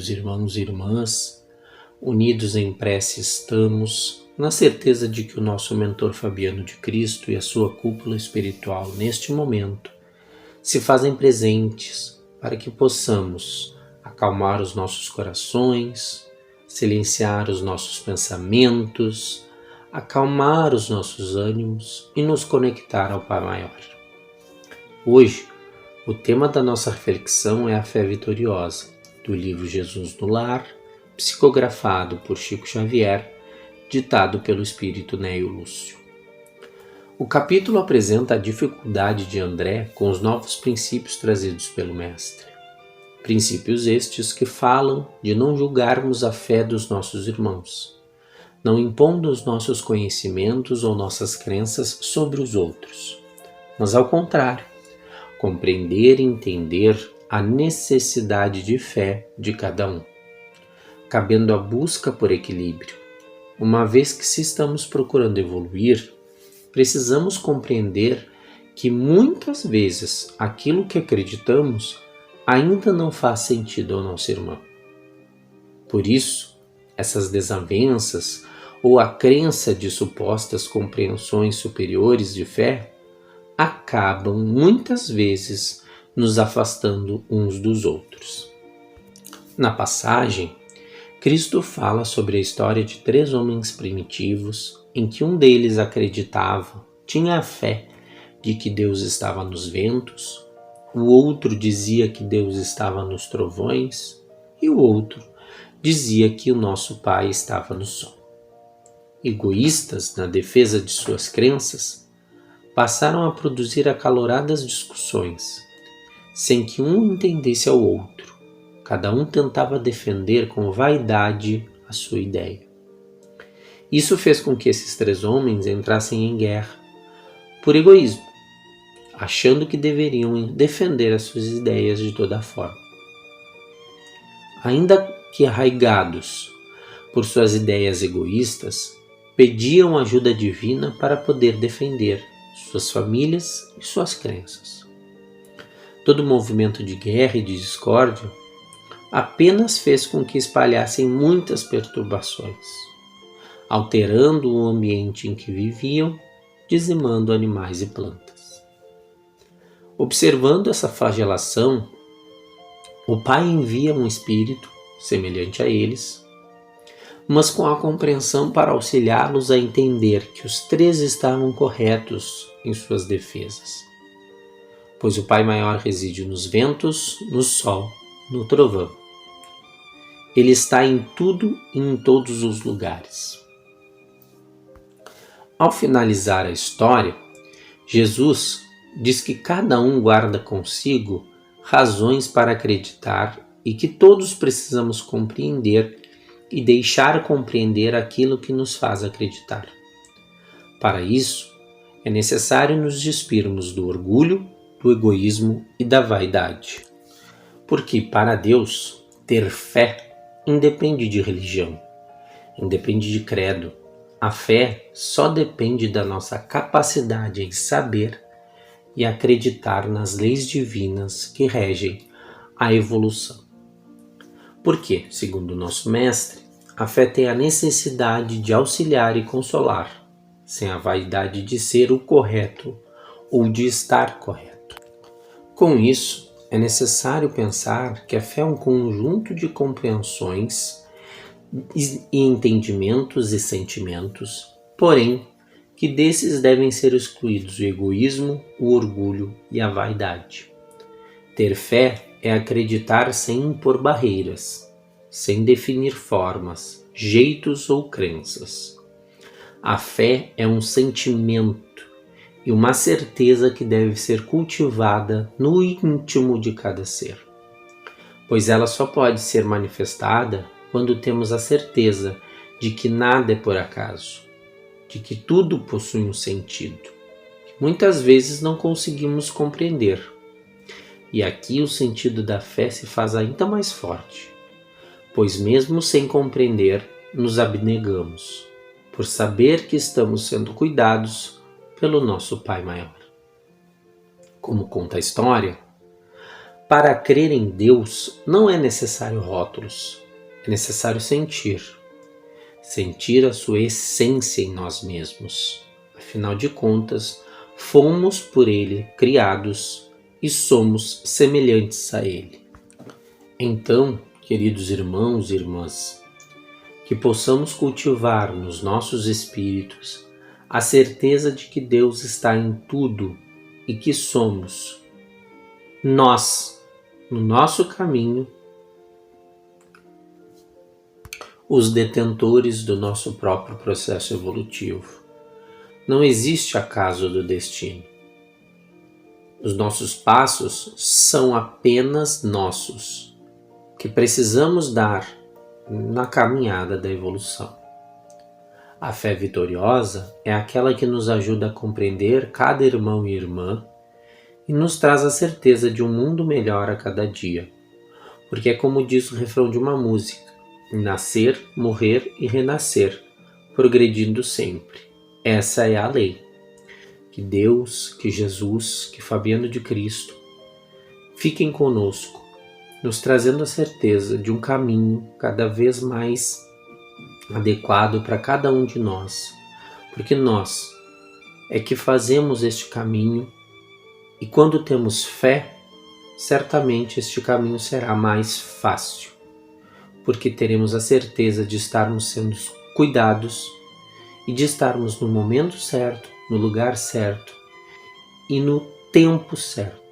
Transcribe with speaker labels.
Speaker 1: queridos irmãos e irmãs, unidos em prece estamos, na certeza de que o nosso mentor Fabiano de Cristo e a sua cúpula espiritual neste momento se fazem presentes para que possamos acalmar os nossos corações, silenciar os nossos pensamentos, acalmar os nossos ânimos e nos conectar ao Pai Maior. Hoje, o tema da nossa reflexão é a fé vitoriosa, do livro Jesus no Lar, psicografado por Chico Xavier, ditado pelo espírito Neio Lúcio. O capítulo apresenta a dificuldade de André com os novos princípios trazidos pelo Mestre. Princípios estes que falam de não julgarmos a fé dos nossos irmãos, não impondo os nossos conhecimentos ou nossas crenças sobre os outros, mas ao contrário, compreender e entender a necessidade de fé de cada um, cabendo a busca por equilíbrio. Uma vez que se estamos procurando evoluir, precisamos compreender que muitas vezes aquilo que acreditamos ainda não faz sentido ao nosso irmão. Por isso, essas desavenças ou a crença de supostas compreensões superiores de fé acabam muitas vezes nos afastando uns dos outros. Na passagem, Cristo fala sobre a história de 3 homens primitivos em que um deles acreditava, tinha a fé de que Deus estava nos ventos, o outro dizia que Deus estava nos trovões e o outro dizia que o nosso Pai estava no sol. Egoístas na defesa de suas crenças, passaram a produzir acaloradas discussões, sem que um entendesse ao outro. Cada um tentava defender com vaidade a sua ideia. Isso fez com que esses 3 homens entrassem em guerra, por egoísmo, achando que deveriam defender as suas ideias de toda forma. Ainda que arraigados por suas ideias egoístas, pediam ajuda divina para poder defender suas famílias e suas crenças. Todo movimento de guerra e de discórdia apenas fez com que espalhassem muitas perturbações, alterando o ambiente em que viviam, dizimando animais e plantas. Observando essa flagelação, o Pai envia um espírito semelhante a eles, mas com a compreensão para auxiliá-los a entender que os 3 estavam corretos em suas defesas, pois o Pai Maior reside nos ventos, no sol, no trovão. Ele está em tudo e em todos os lugares. Ao finalizar a história, Jesus diz que cada um guarda consigo razões para acreditar e que todos precisamos compreender e deixar compreender aquilo que nos faz acreditar. Para isso, é necessário nos despirmos do orgulho, do egoísmo e da vaidade. Porque, para Deus, ter fé independe de religião, independe de credo. A fé só depende da nossa capacidade em saber e acreditar nas leis divinas que regem a evolução. Porque, segundo o nosso mestre, a fé tem a necessidade de auxiliar e consolar, sem a vaidade de ser o correto ou de estar correto. Com isso, é necessário pensar que a fé é um conjunto de compreensões e entendimentos e sentimentos, porém, que desses devem ser excluídos o egoísmo, o orgulho e a vaidade. Ter fé é acreditar sem impor barreiras, sem definir formas, jeitos ou crenças. A fé é um sentimento e uma certeza que deve ser cultivada no íntimo de cada ser, pois ela só pode ser manifestada quando temos a certeza de que nada é por acaso, de que tudo possui um sentido, que muitas vezes não conseguimos compreender. E aqui o sentido da fé se faz ainda mais forte, pois mesmo sem compreender, nos abnegamos, por saber que estamos sendo cuidados pelo nosso Pai Maior. Como conta a história, Para crer em Deus não é necessário rótulos, é necessário sentir. Sentir a sua essência em nós mesmos. Afinal de contas, fomos por Ele criados e somos semelhantes a Ele. Então, queridos irmãos e irmãs, que possamos cultivar nos nossos espíritos a certeza de que Deus está em tudo e que somos nós, no nosso caminho, os detentores do nosso próprio processo evolutivo. Não existe acaso do destino. Os nossos passos são apenas nossos, que precisamos dar na caminhada da evolução. A fé vitoriosa é aquela que nos ajuda a compreender cada irmão e irmã e nos traz a certeza de um mundo melhor a cada dia. Porque é como diz o refrão de uma música: nascer, morrer e renascer, progredindo sempre. Essa é a lei. Que Deus, que Jesus, que Fabiano de Cristo fiquem conosco, nos trazendo a certeza de um caminho cada vez mais adequado para cada um de nós, porque nós é que fazemos este caminho e quando temos fé, certamente este caminho será mais fácil, porque teremos a certeza de estarmos sendo cuidados e de estarmos no momento certo, no lugar certo e no tempo certo.